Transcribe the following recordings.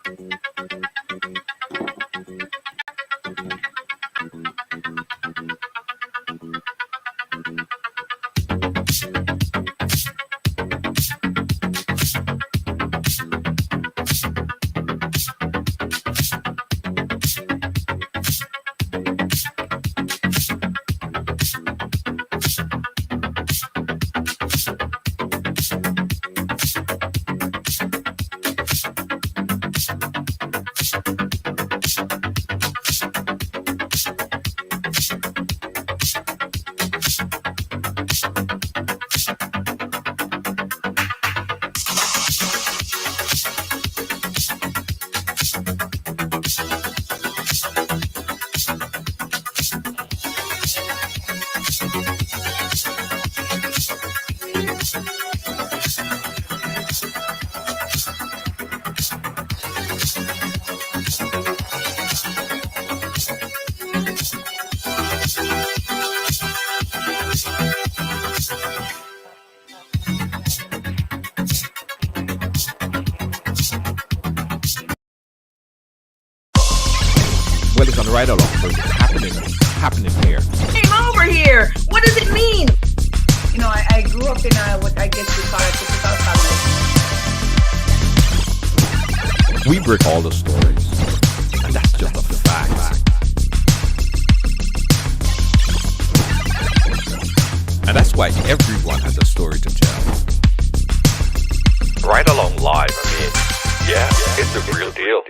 Well, it's on the Ridealong, so it's happening here. Came over here. What does it mean? You know, I grew up in what I guess you call a typical family. We break all the stories, and that's just a fact. And that's why everyone has a story to tell. Ridealong live. I mean, yeah, it's a real deal.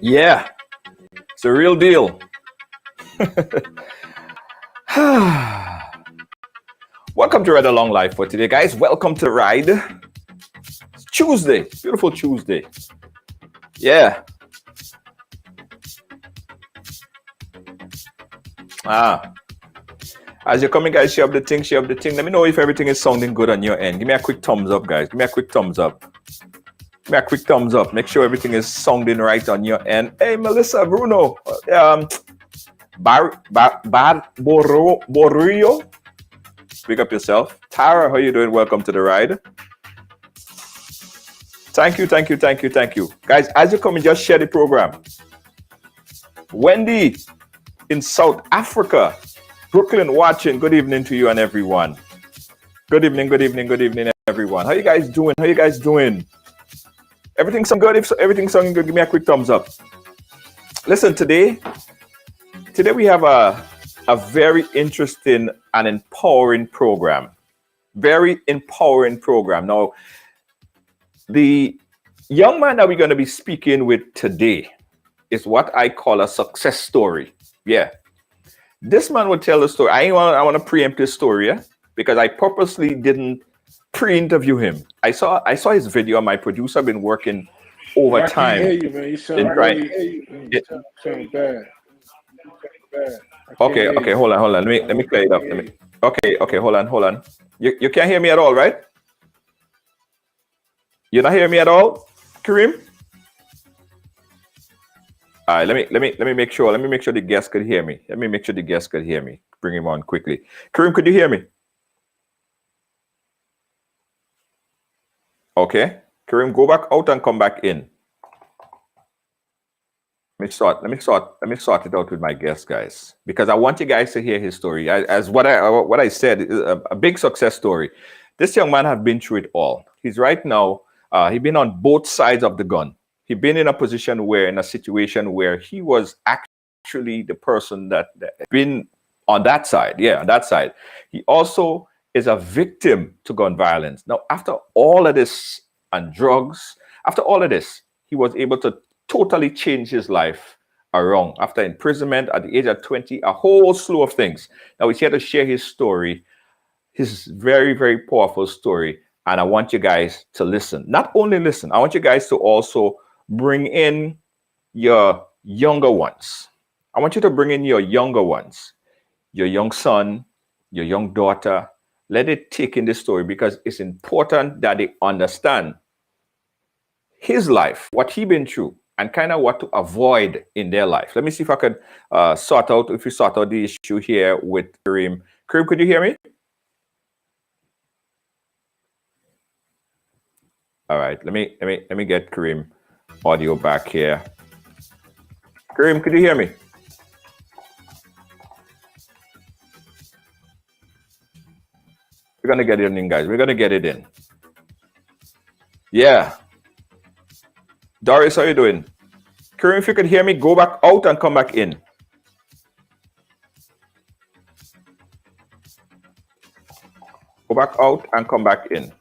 Yeah, it's a real deal. Welcome to Ridealong Live for today, guys. Welcome to Ride. It's Tuesday, beautiful Tuesday. Yeah. As you're coming, guys, share up the thing. Let me know if everything is sounding good on your end. Give me a quick thumbs up, guys. Give me a quick thumbs up. Make sure everything is sounding right on your end. Hey, Melissa, Bruno, Borio, pick up yourself. Tara, how you doing? Welcome to the ride. Thank you. Guys, as you come in, just share the program. Wendy in South Africa, Brooklyn watching. Good evening to you and everyone. Good evening, everyone. How you guys doing? Everything sound good? If everything sounding good, give me a quick thumbs up. Listen, today we have a very interesting and empowering program. Very empowering program. Now, the young man that we're going to be speaking with today is what I call a success story. Yeah. This man will tell the story. I want to preempt this story, yeah? Because I purposely didn't pre-interview him. I saw his video. My producer been working overtime. I can hear you, man. You sound bad. Okay, hold on. Let me clear it up. Okay, hold on. You can't hear me at all, right? You're not hearing me at all, Kareem? All right, let me make sure the guest could hear me. Bring him on quickly. Kareem, could you hear me? Okay, Kareem, go back out and come back in. Let me sort it out with my guest, guys, because I want you guys to hear his story. As what I said, a big success story. This young man has been through it all. He's right now. He's been on both sides of the gun. He's been in a situation where he was actually the person that been on that side. Yeah, on that side. He also is a victim to gun violence. Now, after all of this and drugs, after all of this, he was able to totally change his life around. After imprisonment at the age of 20, a whole slew of things. Now, he's here to share his story, his very, very powerful story. And I want you guys to listen. Not only listen, I want you guys to also bring in your younger ones. I want you to bring in your younger ones, your young son, your young daughter. Let it take in this story because it's important that they understand his life, what he been through, and kind of what to avoid in their life. Let me see if I can sort out the issue here with Kareem. Kareem, could you hear me? All right, let me get Kareem audio back here. Kareem, could you hear me? We're gonna get it in, guys. We're gonna get it in. Yeah. Doris, how you doing? Kareem, if you could hear me, go back out and come back in. Go back out and come back in.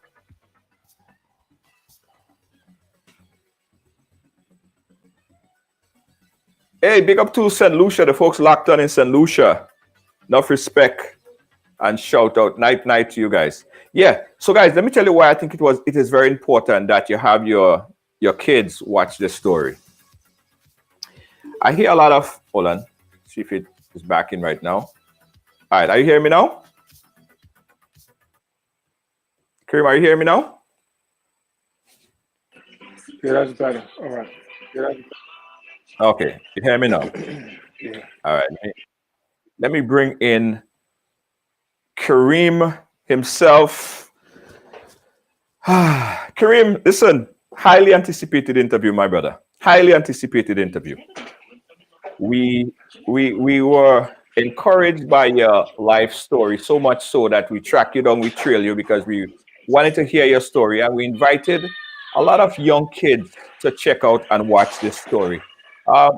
Hey, big up to St. Lucia, the folks locked on in St. Lucia. Enough respect and shout out. Night night to you guys. Yeah. So guys, let me tell you why I think it is very important that you have your kids watch this story. I hear a lot of hold on, see if it is back in right now. All right, are you hearing me now? Kareem, are you hearing me now? Yeah, that's better. All right. Yeah, that's Okay, you hear me now? yeah. All right. Let me bring in Kareem himself. Kareem, listen, highly anticipated interview, my brother. Highly anticipated interview. We were encouraged by your life story so much so that we track you down, we trail you because we wanted to hear your story, and we invited a lot of young kids to check out and watch this story.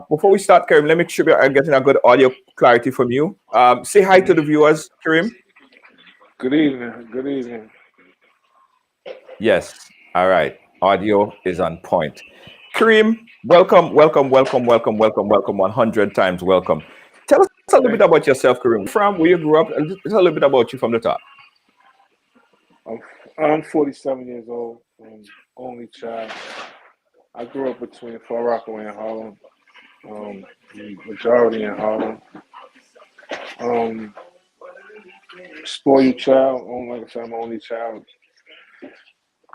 Before we start, Kareem, let me make sure I'm getting a good audio clarity from you. Say hi to the viewers, Kareem. Good evening. Good evening. Yes. All right. Audio is on point. Kareem, welcome, welcome, welcome, welcome, welcome, welcome, 100 times welcome. Tell us a little bit about yourself, Kareem. From where you grew up, and just a little bit about you from the top. I'm 47 years old and only child. I grew up between Far Rockaway and Harlem. The majority in Harlem. Um, Spoiled child. Like I said, I'm only child.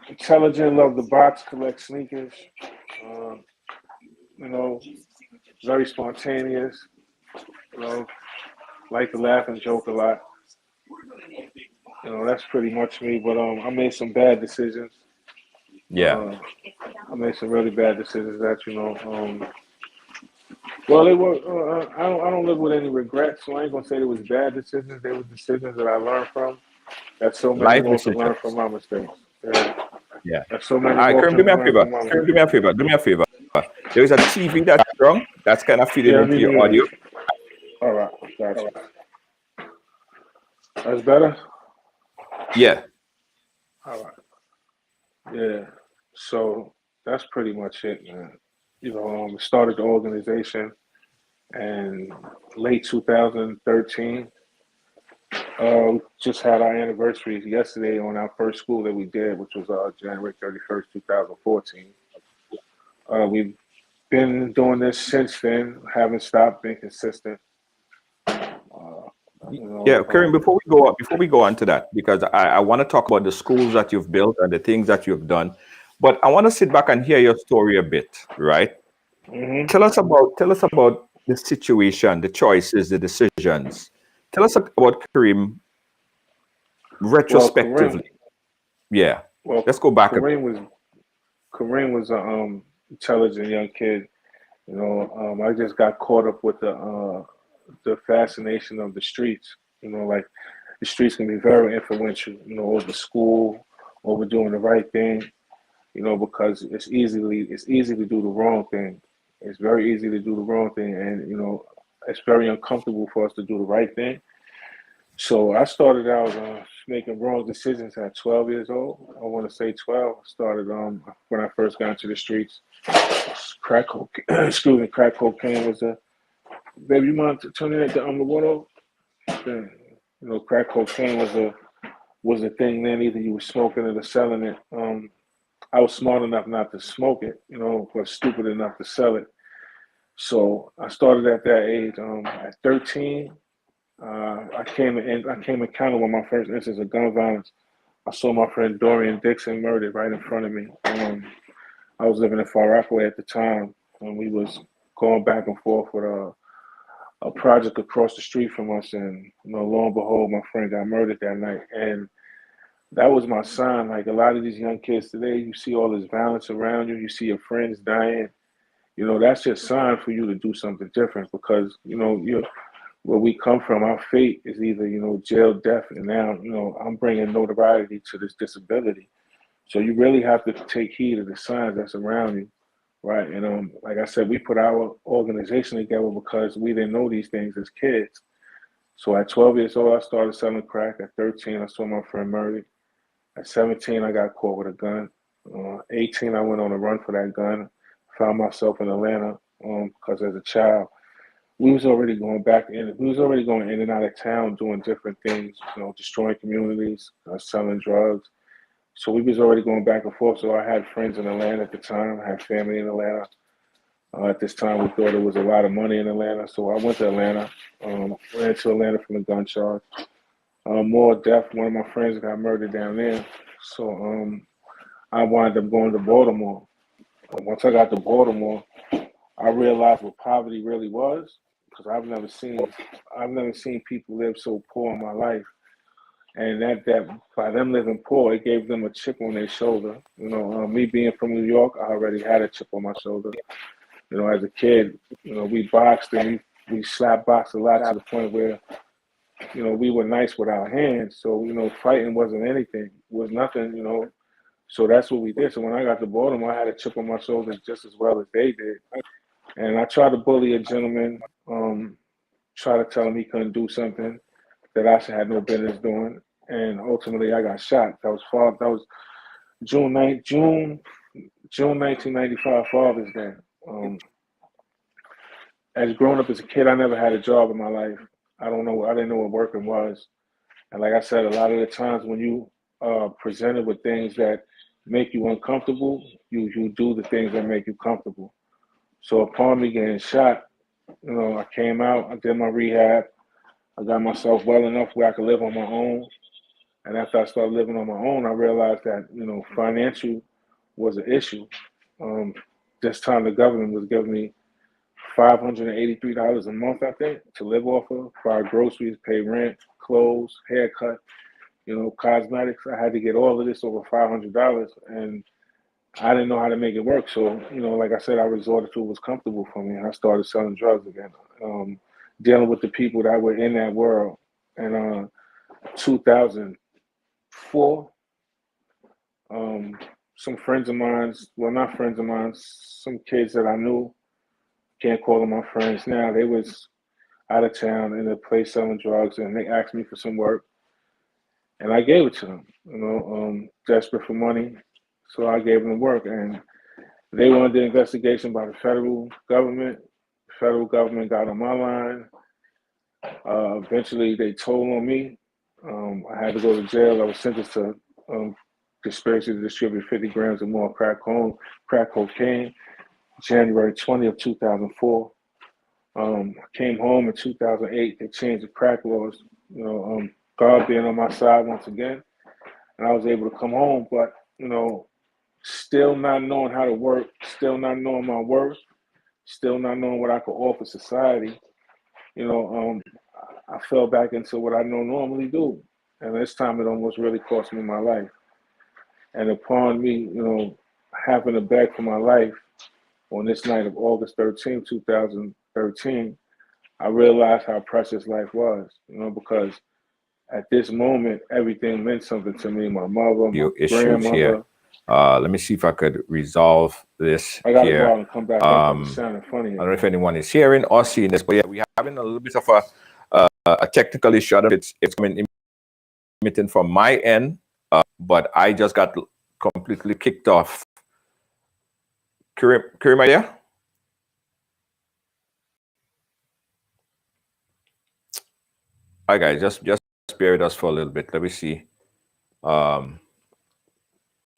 Intelligent, love the box, collect sneakers. Uh, you know, very spontaneous. You know, like to laugh and joke a lot. That's pretty much me. But I made some bad decisions. Yeah. I made some really bad decisions that well, they were. I don't live with any regrets, so I ain't gonna say it was bad decisions. They were decisions that I learned from. That so many Life walk and decision. learn from my mistakes. Yeah. Yeah. That so All many right, walk Kareem, do me and a learn favor. from my Kareem, do mistakes. me a favor. Do me a favor. There is a TV that's strong. That's kind of feeding Yeah, let into me your mute audio. it. All right, gotcha. That's better. Yeah. All right. Yeah. So that's pretty much it, man. Started the organization in late 2013. Just had our anniversary yesterday on our first school that we did, which was January 31st, 2014. We've been doing this since then, haven't stopped, been consistent. You Yeah, know, Kareem, before we go on to that, because I want to talk about the schools that you've built and the things that you've done, but I want to sit back and hear your story a bit, right? hmm Tell us about the situation, the choices, the decisions. Tell us about Kareem well, Kareem, retrospectively. Yeah. well, Let's go back a bit. Kareem was a intelligent young kid. I just got caught up with the fascination of the streets. Like the streets can be very influential. Over school, over doing the right thing. Because it's easy to do the wrong thing. It's very easy to do the wrong thing, and it's very uncomfortable for us to do the right thing. So I started out making wrong decisions at 12 years old. I want to say 12. I started when I first got into the streets. Crack cocaine, excuse me, crack cocaine was a baby. You mind turning it to the water? Then, crack cocaine was a thing then. Either you were smoking it or selling it. I was smart enough not to smoke it, but stupid enough to sell it. So I started at that age. At 13, I came encounter with my first instance of gun violence. I saw my friend Dorian Dixon murdered right in front of me. I was living in Far Rockaway at the time, and we was going back and forth with a project across the street from us. And lo and behold, my friend got murdered that night. And that was my sign. Like a lot of these young kids today, you see all this violence around you, you see your friends dying. You know, that's just sign for you to do something different because, you know, you where we come from, our fate is either, you know, jail, death, and now, you know, I'm bringing notoriety to this disability. So you really have to take heed of the signs that's around you, right? And like I said, we put our organization together because we didn't know these things as kids. So at 12 years old, I started selling crack. At 13, I saw my friend murdered. At 17, I got caught with a gun. 18, I went on a run for that gun. Found myself in Atlanta because as a child, we was already going back in. We was already going in and out of town doing different things, you know, destroying communities, selling drugs. So we was already going back and forth. So I had friends in Atlanta at the time. I had family in Atlanta. At this time, we thought it was a lot of money in Atlanta. So I went to Atlanta. Ran to Atlanta from a gun charge. More death. One of my friends got murdered down there. So I wound up going to Baltimore. Once I got to Baltimore, I realized what poverty really was because I've never seen people live so poor in my life. And that by them living poor, it gave them a chip on their shoulder. You know, me being from New York, I already had a chip on my shoulder. You know, as a kid, you know, we boxed and we slap boxed a lot to the point where, you know, we were nice with our hands. So, you know, fighting wasn't anything. It was nothing, you know. So that's what we did. So when I got to Baltimore, I had a chip on my shoulder just as well as they did. And I tried to bully a gentleman, try to tell him he couldn't do something that I had no business doing. And ultimately I got shot. That was June 1995, Father's Day. As growing up as a kid, I never had a job in my life. I didn't know what working was. And like I said, a lot of the times when you presented with things that make you uncomfortable, you do the things that make you comfortable. So upon me getting shot, you know, I came out, I did my rehab, I got myself well enough where I could live on my own. And after I started living on my own, I realized that, you know, financial was an issue. This time the government was giving me $583 a month, I think, to live off of, buy groceries, pay rent, clothes, haircut, you know, cosmetics. I had to get all of this over $500, and I didn't know how to make it work. So, you know, like I said, I resorted to what was comfortable for me. I started selling drugs again, dealing with the people that were in that world. And 2004, some friends of mine, well, not friends of mine, some kids that I knew, can't call them my friends now, they was out of town in a place selling drugs, and they asked me for some work, and I gave it to them, you know, desperate for money. So I gave them work, and they wanted the investigation by the federal government. The federal government got on my line. Eventually, they told on me. I had to go to jail. I was sentenced to conspiracy to distribute 50 grams or more crack cocaine, January 20th, 2004. I came home in 2008. They changed the crack laws. You know, God being on my side once again, and I was able to come home. But you know, still not knowing how to work, still not knowing my worth, still not knowing what I could offer society. You know, I fell back into what I normally do, and this time it almost really cost me my life. And upon me, you know, having to beg for my life on this night of August 13th, 2013, I realized how precious life was, you know, because at this moment, everything meant something to me. My mother, my Few issues grandmother. here. Let me see if I could resolve this I gotta go here. out and come back up. It's sounding funny. I don't know if anyone is hearing or seeing this, but yeah, we're having a little bit of a technical issue. I don't know if it's coming emitting from my end, but I just got completely kicked off. Kareem, are you there? Hi guys, just bear with us for a little bit. Let me see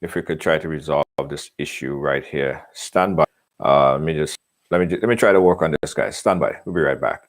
if we could try to resolve this issue right here. Stand by. Let me try to work on this, guys. Stand by. We'll be right back.